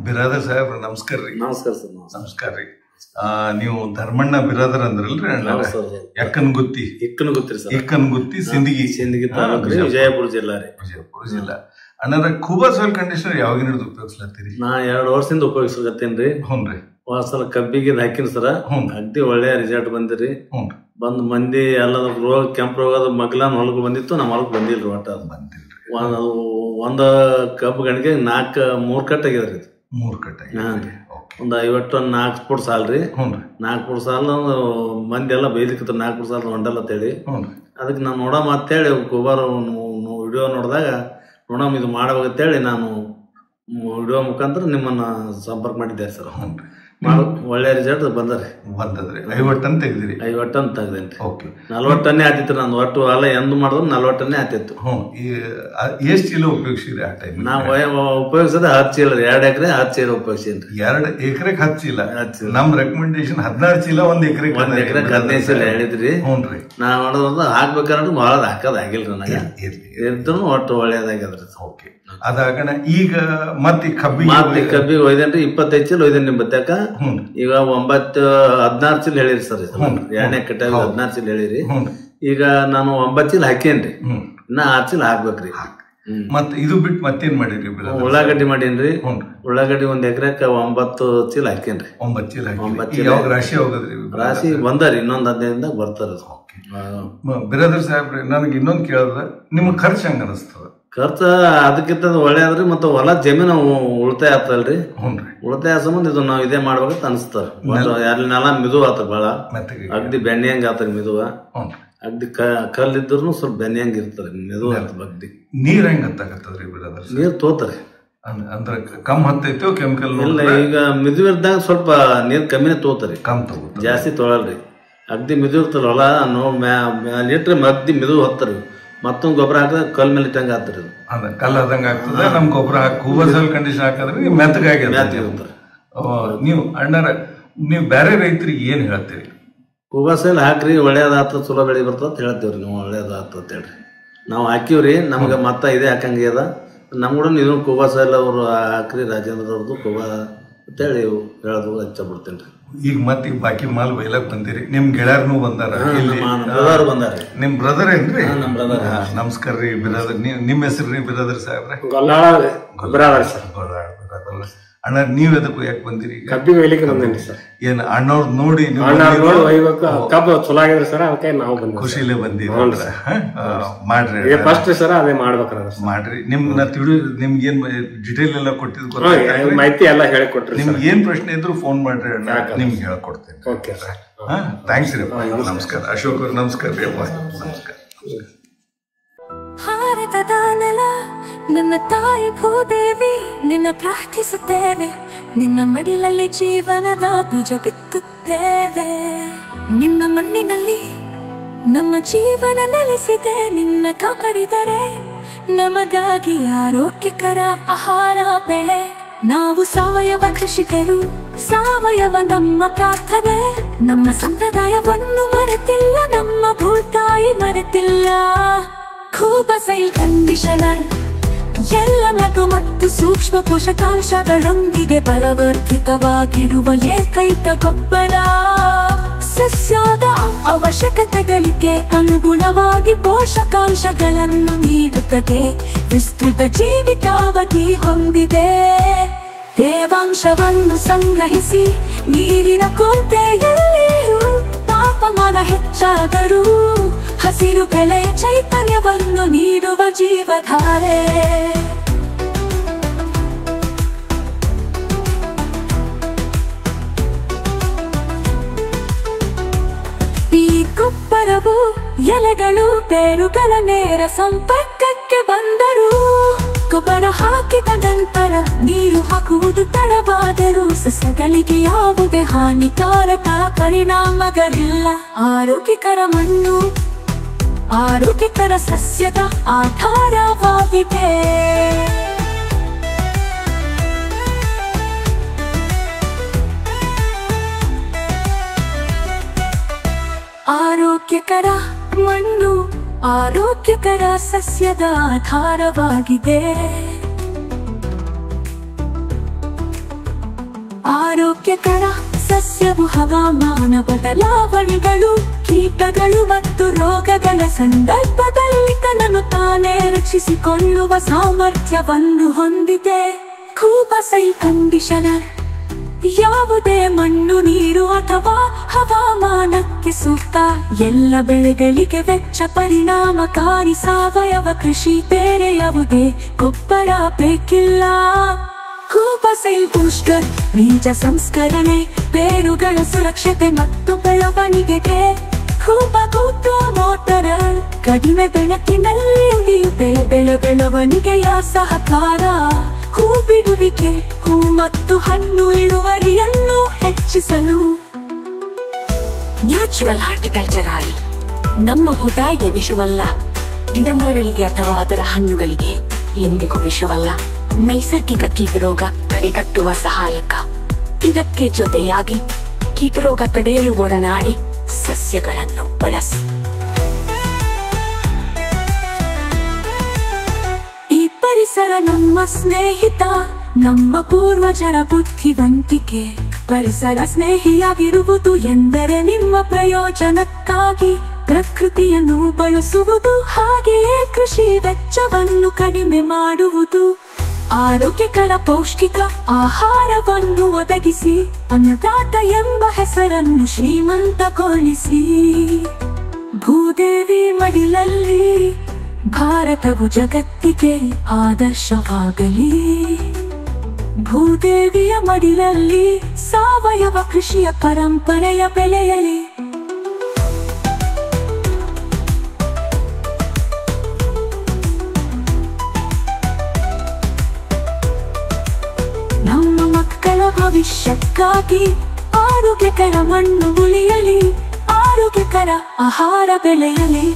ಬಿರಾದರ್ ಸಾಹೇಬ್ರ ನಮಸ್ಕಾರ ರೀ. ನಮಸ್ಕಾರ ಸರ್. ನಮಸ್ಕಾರ ರೀ. ನೀವು ಧರ್ಮಣ್ಣ ಬಿರಾದರ್ ಅಂದ್ರಲ್ರಿ ಅಣ್ಣ? ಎಕ್ಕನಗುತ್ತಿ. ಇಕ್ಕನಗುತ್ತಿ ಸರ್. ಇಕ್ಕನಗುತ್ತಿ ಸಿಂದಗಿ ತಾಲೂಕು ವಿಜಯಪುರ ಜಿಲ್ಲಾ ರೀ. ವಿಜಯಪುರ ಜಿಲ್ಲಾ. ಅಣ್ಣರ ಕೂಬಾ ಸಾಯಿಲ್ ಕಂಡೀಷನರ್ ಯಾವಾಗ ಹಿಡಿದು ಉಪಯೋಗಿಸ್ಲತ್ತೀರಿ? ನಾ 2 ವರ್ಷದಿಂದ ಉಪಯೋಗಿಸ್ಲತ್ತೀನ್ರಿ. ಹ್ಞೂನ್ರಿ. ಸಲ ಕಬ್ಬಿಗೆ ಹಾಕಿನ ಸರ ಅಗ್ದಿ ಒಳ್ಳೆ ರಿಸಲ್ಟ್ ಬಂದಿರಿ. ಬಂದ್ ಮಂದಿ ಎಲ್ಲ ರೋಗ ಕೆಂಪು ರೋಗದ ಮಗ್ಲಾನ್ ಹೊಲಕ್ ಬಂದಿತ್ತು, ನಮ್ಮ ಹೊಲಕ್ ಬಂದಿಲ್ರಿ. ಒಟ್ಟ ಬಂದಿಲ್ರಿ. ಒಂದ್ ಕಬ್ಬು ಗಣಿಗೆ 3 ಕಟ್ ಆಗ್ಯದ್ರಿ. 3 ಕಟ್ ಒಂದ್ 50 ಟನ್ 4 ಫುಟ್ ಸಾಲ್ರಿ. 4 ಫುಟ್ ಸಾಲ ಮಂದಿ ಎಲ್ಲ ಬೈಲಿಕ್ಕತ್ರ 4 ಫುಟ್ ಸಾಲ ಹೊಂಡಲ್ಲ ಅಂತೇಳಿ. ಅದಕ್ಕೆ ನಾನು ನೋಡಮ್ ಅಂತೇಳಿ ಗೊಬ್ಬರ ವಿಡಿಯೋ ನೋಡಿದಾಗ ನೋಡಮ್ ಇದು ಮಾಡಬೇಕಂತೇಳಿ ನಾನು ವಿಡಿಯೋ ಮುಖಾಂತರ ನಿಮ್ಮನ್ನ ಸಂಪರ್ಕ ಮಾಡಿದ್ದೆ ಸರ್. ಒಳ್ಳೆ ರಿಸಲ್ಟ್ ಬಂದದ್ರಿ. 50 ಟನ್ ತೆಗ್ದಿರಿ? 50 ಟನ್ ತೆಗ್ದೇನ್ರಿ. 40 ಟನ್ನೇ ಆತಿತ್ತು ನಂದು. ಒಟ್ಟು ಹೊಲ ಎಂದು ಮಾಡಿದ್ರು 40 ಟನ್ನೇ ಆತಿತ್ತು. ಎಷ್ಟು ಚೀಲ ಉಪಯೋಗಿಸಿದ್ರಿ ಆ ಟೈಮ್? ನಾವು ಉಪಯೋಗಿಸೋದು 10 ಚೀಲ ರೀ. 2 ಎಕರೆ 10 ಚೀಲ ಉಪಯೋಗಿಸಿನ್ರಿ. 2 ಎಕರೆಗೆ 10 ಚೀಲ. ನಮ್ ರೆಕಮೆಂಡೇಶನ್ 16 ಚೀಲ 1 ಎಕರೆಗೆ 15 ಚೀಲ ಹೇಳಿದ್ರಿ. ನಾವ್ ಮಾಡೋದು ಹಾಕ್ಬೇಕಾದ್ರೆ ಬಹಳ ಹಾಕೋದಾಗಿಲ್ರಿ ನನಗೆ. ಇದ್ರು ಒಟ್ಟು ಒಳ್ಳೇದಾಗ್ಯದ್ರಿ. ಓಕೆ. ಅದಾಗಣ ಈಗ ಮತ್ತೆ ಕಬ್ಬಿಗೆ ಒಯ್ದೇನ್ರಿ. 25 ಚೀಲ ಒಯ್ದೇನ್ ನಿಮ್ ಬತ್ತಾಕ. ಈಗ 16 ಚೀಲ ಹೇಳಿರಿ ಸರ್. 2ನೇ ಕಟ್ಟಾಗ 16 ಚೀಲ ಹೇಳಿರಿ. ಈಗ ನಾನು 9 ಚೀಲ ಹಾಕೇನ್ರಿ. ಇನ್ನ 6 ಚೀಲ ಹಾಕ್ಬೇಕ್ರಿ. ಮತ್ ಇದು ಬಿಟ್ಟು ಮತ್ತೇನ್ ಮಾಡಿರಿ? ಉಳ್ಳಾಗಡ್ಡಿ ಮಾಡೇನ್ರಿ. ಉಳ್ಳಾಗಡ್ಡಿ 1 ಎಕರೆಕ 9 ಚೀಲ ಹಾಕೇನ್ರಿ. 9 ಚೀಲ. 9 ಚೀಲ ರಾಶಿ ಹೋಗದ್ರಿ? ರಾಶಿ ಬಂದಾರಿ. ಇನ್ನೊಂದ್ 15 ಬರ್ತಾರ. ಬಿರಾದರ್ ಸಾಹೇಬ್ರಿ, ನನಗೆ ಇನ್ನೊಂದ್ ಕೇಳಿದ್ರ ನಿಮ್ ಖರ್ಚು ಹೆಂಗ ಅನಿಸ್ತದ? ಖರ್ಚು ಅದಕ್ಕಿಂತ ಒಳ್ಳೇದ್ರಿ. ಮತ್ತೆ ಹೊಲ ಜಮೀನು ಉಳಿತಾಯ ಆಗ್ತಲ್ರಿ. ಉಳಿತಾಯ ಸಂಬಂಧ ಇದು ನಾವ್ ಇದೇ ಮಾಡ್ಬೇಕಂತ ಅನಿಸ್ತಾರ. ನೆಲ ಮಿದು ಆತ ಬಾಳ. ಅಗ್ದಿ ಬೆಣ್ಣೆ ಹಂಗ ಆತರಿ ಮಿದುವ. ಅಗ್ದಿ ಕಲ್ಲಿದ್ರು ಸ್ವಲ್ಪ ಬೆಣ್ಣೆ ಹಂಗ ಇರ್ತಾರೆ. ಮಿದು ಆತ ಅಗ್ದಿ. ನೀರ್ ಹೆಂಗ ಹತ್ತಾಗತ್ತದ್ರಿ ಬಿರಾದರ್? ನೀರ್ ತೋತಾರೆ. ಅಂದ್ರ ಕಮ್ ಹತ್ತೈತೋ ಕೆಮಿಕಲ್? ಇಲ್ಲ, ಈಗ ಮಿದು ಇರ್ದಾಗ ಸ್ವಲ್ಪ ನೀರ್ ಕಮ್ಮಿನೇ ತೋತಾರಿ. ಜಾಸ್ತಿ ತೊಳಲ್ರಿ. ಅಗ್ದಿ ಮಿದು ಇರ್ತಲ್ಲ ಹೊಲ ಇಟ್ರೆ ಅಗ್ದಿ ಮಿದು ಹತ್ತಾರಿ. ಮತ್ತೊಂದು ಗೊಬ್ಬರ ಹಾಕಿದ್ರೆ ಕಲ್ ಮೇಲೆ ಇಟ್ಟಂಗ ಆಗ್ತರಿ. ಕಲ್ ಆದಂಗ ಆಗ್ತದೆ. ನಮ್ ಗೊಬ್ಬರ ಕೂಬಾ ಸಾಯಿಲ್ ಕಂಡೀಷನ್ ಹಾಕಿದ್ರೆ ಮೆತ್ತಗಾಗಿ. ನೀವು ಅಣ್ಣರ ನೀವು ಬೇರೆ ರೈತರಿಗೆ ಏನ್ ಹೇಳ್ತೀರಿ? ಕೂಬಾ ಸಾಯಿಲ್ ಹಾಕ್ರಿ, ಒಳ್ಳೇದಾತ, ಚಲೋ ಬೆಳಿ ಬರ್ತದ ಅಂತ ಹೇಳ್ತೀವ್ರಿ. ನೀವು ಒಳ್ಳೇದಾತ ಅಂತ ಹೇಳ್ರಿ. ನಾವು ಹಾಕಿವ್ರಿ. ನಮ್ಗೆ ಮತ್ತ ಇದೇ ಹಾಕಂಗೆ ಅದ. ನಮ್ ಕೂಡ ನೀವು ಕೂಬಾ ಸಾಯಿಲ್ ಅವ್ರು ಹಾಕ್ರಿ, ರಾಜೇಂದ್ರದವ್ರದ್ದು ಕೂಬಾ ಅಂತೇಳಿ ಹೇಳೋದು ಹಚ್ಚ ಬಿಡ್ತೇನ್ರಿ. ಈಗ ಮತ್ತೆ ಬಾಕಿ ಮಾಲ್ ಬೈಲಕ್ ಬಂದಿರಿ. ನಿಮ್ ಗೆಳೆಯರ್ನು ಬಂದಾರ? ನಿಮ್ ಬ್ರದರ್ ಏನ್ರಿ? ನಮಸ್ಕಾರ ರೀ ಬಿರಾದರ್. ನಿಮ್ ಹೆಸರು ರೀ ಬಿರಾದರ್ ಸಾಹೇಬ್ರೆ? ಅಣ್ಣ, ನೀವ್ ಎದಕ್ಕೂ ಯಾಕೆ ಬಂದಿರಿ? ಕಬ್ಬಿಗೆ ಒಯ್ಲಿಕ್ಕೆ ಬಂದೇನ್ರಿ ಸರ್. ಏನ್ ಅಣ್ಣವ್ರ ನೋಡಿ ಕಬ್ಬು ಚಲೋ ಆಗಿದ್ರಿ ಸರ್, ಅದಕ್ಕೆ ನಾವು ಬಂದ್ವಿ. ಖುಷಿಲೇ ಬಂದಿರಿ. ಮಾಡ್ರಿ ಫಸ್ಟ್ ಸರ್, ಅದೇ ಮಾಡ್ಬೇಕ್ರ ಮಾಡ್ರಿ. ನಿಮ್ನ ನಿಮ್ಗೆ ಏನ್ ಡಿಟೇಲ್ ಎಲ್ಲ ಕೊಟ್ಟಿದ್ ಮಾಹಿತಿ ಎಲ್ಲ ಹೇಳಿಕೊಟ್ರಿ. ನಿಮ್ಗೆ ಏನ್ ಪ್ರಶ್ನೆ ಇದ್ರು ಫೋನ್ ಮಾಡ್ರಿ ಅಣ್ಣ, ನಿಮ್ಗೆ ಹೇಳ್ಕೊಡ್ತೇನೆ. Okay sir. ಥ್ಯಾಂಕ್ಸ್ ರೀ. ನಮಸ್ಕಾರ ಅಶೋಕ್ ಅವ್ರ. ನಮಸ್ಕಾರ ರೀ. ನಮಸ್ಕಾರ. ಭಾರತದ ನೆಲ ನನ್ನ ತಾಯಿ ಭೂದೇವಿ, ನಿನ್ನ ಪ್ರಾರ್ಥಿಸುತ್ತೇವೆ. ನಿನ್ನ ಮಡಿಲಲ್ಲಿ ಜೀವನದ ಬೀಜ ಬಿತ್ತುತ್ತೇವೆ. ನಿನ್ನ ಮಣ್ಣಿನಲ್ಲಿ ನಮ್ಮ ಜೀವನ ನೆಲೆಸಿದೆ. ನಿನ್ನ ಕಾಪಾಡಿದರೆ ನಮಗಾಗಿ ಆರೋಗ್ಯಕರ ಆಹಾರ ಬೆಳೆ. ನಾವು ಸಾವಯವ ಕೃಷಿಕರು, ಸಾವಯವ ನಮ್ಮ ಪ್ರಾರ್ಥನೆ. ನಮ್ಮ ಸಂಪ್ರದಾಯವನ್ನು ಮರೆತಿಲ್ಲ, ನಮ್ಮ ಭೂತಾಯಿ ಮರೆತಿಲ್ಲ. ಕೂಬಾ ಸಾಯಿಲ್ ಕಂಡೀಷನರ್ ಎಲ್ಲ ಲಘು ಮತ್ತು ಸೂಕ್ಷ್ಮ ಪೋಷಕಾಂಶಗಳೊಂದಿಗೆ ಬಲವರ್ಧಿತವಾಗಿರುವ ಏಕೈಕ ಗೊಬ್ಬರ. ಸಸ್ಯದ ಅವಶ್ಯಕತೆಗಳಿಗೆ ಅನುಗುಣವಾಗಿ ಪೋಷಕಾಂಶಗಳನ್ನು ನೀಡುತ್ತದೆ. ವಿಸ್ತೃತ ಜೀವಿತಾವಧಿ ಹೊಂದಿದೆ. ತೇವಾಂಶವನ್ನು ಸಂಗ್ರಹಿಸಿ ನೀರಿನ ಕೊರತೆಯಲ್ಲಿಯೂ ತಾಪಮಾನ ಹೆಚ್ಚಾದರೂ ಹಸಿರು ಬೆಳೆಯ ಚೈತನ್ಯವನ್ನು ನೀಡುವ ಜೀವಧಾರೆ. ಈ ಗೊಬ್ಬರವು ಎಲೆಗಳು ಬೇರುಗಳ ನೇರ ಸಂಪರ್ಕಕ್ಕೆ ಬಂದರೂ, ಗೊಬ್ಬರ ಹಾಕಿದ ನಂತರ ನೀರು ಹಾಕುವುದು ತಡವಾದರೂ ಸಸ್ಯಗಳಿಗೆ ಯಾವುದೇ ಹಾನಿಕಾರಕ ಪರಿಣಾಮಗಳಿಲ್ಲ. ಆರೋಗ್ಯಕರ ಮಣ್ಣು ಆರೋಗ್ಯಕರ ಸಸ್ಯದ ಆಧಾರವಾಗಿದೆ. ಆರೋಗ್ಯಕರ ಮಣ್ಣು ಆರೋಗ್ಯಕರ ಸಸ್ಯದ ಆಧಾರವಾಗಿದೆ. ಆರೋಗ್ಯಕರ ಸಸ್ಯವು ಹವಾಮಾನ ಬದಲಾವಣೆಗಳು, ಕೀಟಗಳು ಮತ್ತು ರೋಗಗಳ ಸಂದರ್ಭದಲ್ಲಿ ತನ್ನನ್ನು ತಾನೇ ರಕ್ಷಿಸಿಕೊಳ್ಳುವ ಸಾಮರ್ಥ್ಯವನ್ನು ಹೊಂದಿದೆ. ಕೂಬಸೈಲ್ ಕಂಡೀಷನರ್ ಯಾವುದೇ ಮಣ್ಣು, ನೀರು ಅಥವಾ ಹವಾಮಾನಕ್ಕೆ ಸೂಕ್ತ. ಎಲ್ಲ ಬೆಳೆಗಳಿಗೆ ವೆಚ್ಚ ಪರಿಣಾಮಕಾರಿ ಸಾವಯವ ಕೃಷಿ. ಬೇರೆ ಯಾವುದೇ ಗೊಬ್ಬರ ಬೇಕಿಲ್ಲ. ಕೂಬಸೈಲ್ ಬೂಸ್ಟರ್ ಬೀಜ ಸಂಸ್ಕರಣೆ, ಬೇರುಗಳ ಸುರಕ್ಷತೆ ಮತ್ತು ಬೆಳವಣಿಗೆಗೆ. ಕೂಬಾ ಮೋಟರ್ ಕಡಿಮೆ ಬೆಳಕಿನಲ್ಲಿ ಉಳಿಯುತ್ತೆ ಬೆಳವಣಿಗೆಯ ಸಹಕಾರ. ಹೂ ಬಿಡುವಿಕೆ, ಹೂ ಮತ್ತು ಹಣ್ಣು ಇಳುವರಿಯನ್ನು ಹೆಚ್ಚಿಸಲು. ನ್ಯಾಚುರಲ್ ಹಾರ್ಟಿಕಲ್ಚರ್ ಆಯಿಲ್ ನಮ್ಮ ಊಟಕ್ಕೆ ವಿಷವಲ್ಲ, ಗಿಡಮರಗಳಿಗೆ ಅಥವಾ ಅದರ ಹಣ್ಣುಗಳಿಗೆ ಎಂದಿಗೂ ವಿಷವಲ್ಲ. ನೈಸರ್ಗಿಕ ಕೀಟರೋಗ ತಡೆಗಟ್ಟುವ ಸಹಾಯಕ. ಇದಕ್ಕೆ ಜೊತೆಯಾಗಿ ಕೀಟರೋಗ ತಡೆಯಲು ಒಡನಾಡಿ ಸಸ್ಯಗಳನ್ನು ಬಳಸಿ. ಈ ಪರಿಸರ ನಮ್ಮ ಸ್ನೇಹಿತ, ನಮ್ಮ ಪೂರ್ವಜರ ಬುದ್ಧಿವಂತಿಕೆ. ಪರಿಸರ ಸ್ನೇಹಿಯಾಗಿರುವುದು ಎಂದರೆ ನಿಮ್ಮ ಪ್ರಯೋಜನಕ್ಕಾಗಿ ಪ್ರಕೃತಿಯನ್ನು ಬಳಸುವುದು, ಹಾಗೆಯೇ ಕೃಷಿ ವೆಚ್ಚವನ್ನು ಕಡಿಮೆ ಮಾಡುವುದು. ಆರೋಗ್ಯಕರ ಪೌಷ್ಟಿಕ ಆಹಾರವನ್ನು ಒದಗಿಸಿ ಅನ್ನದಾತ ಎಂಬ ಹೆಸರನ್ನು ಶ್ರೀಮಂತಗೊಳಿಸಿ. ಭೂದೇವಿ ಮಡಿಲಲ್ಲಿ ಭಾರತವು ಜಗತ್ತಿಗೆ ಆದರ್ಶವಾಗಲಿ. ಭೂದೇವಿಯ ಮಡಿಲಲ್ಲಿ ಸಾವಯವ ಕೃಷಿಯ ಪರಂಪರೆಯ ಬೆಳೆಯಲಿ. ನಮ್ಮ ಮಕ್ಕಳ ಭವಿಷ್ಯಕ್ಕಾಗಿ ಆರೋಗ್ಯಕರ ಮಣ್ಣು ಉಳಿಯಲಿ, ಆರೋಗ್ಯಕರ ಆಹಾರ ಬೆಳೆಯಲಿ.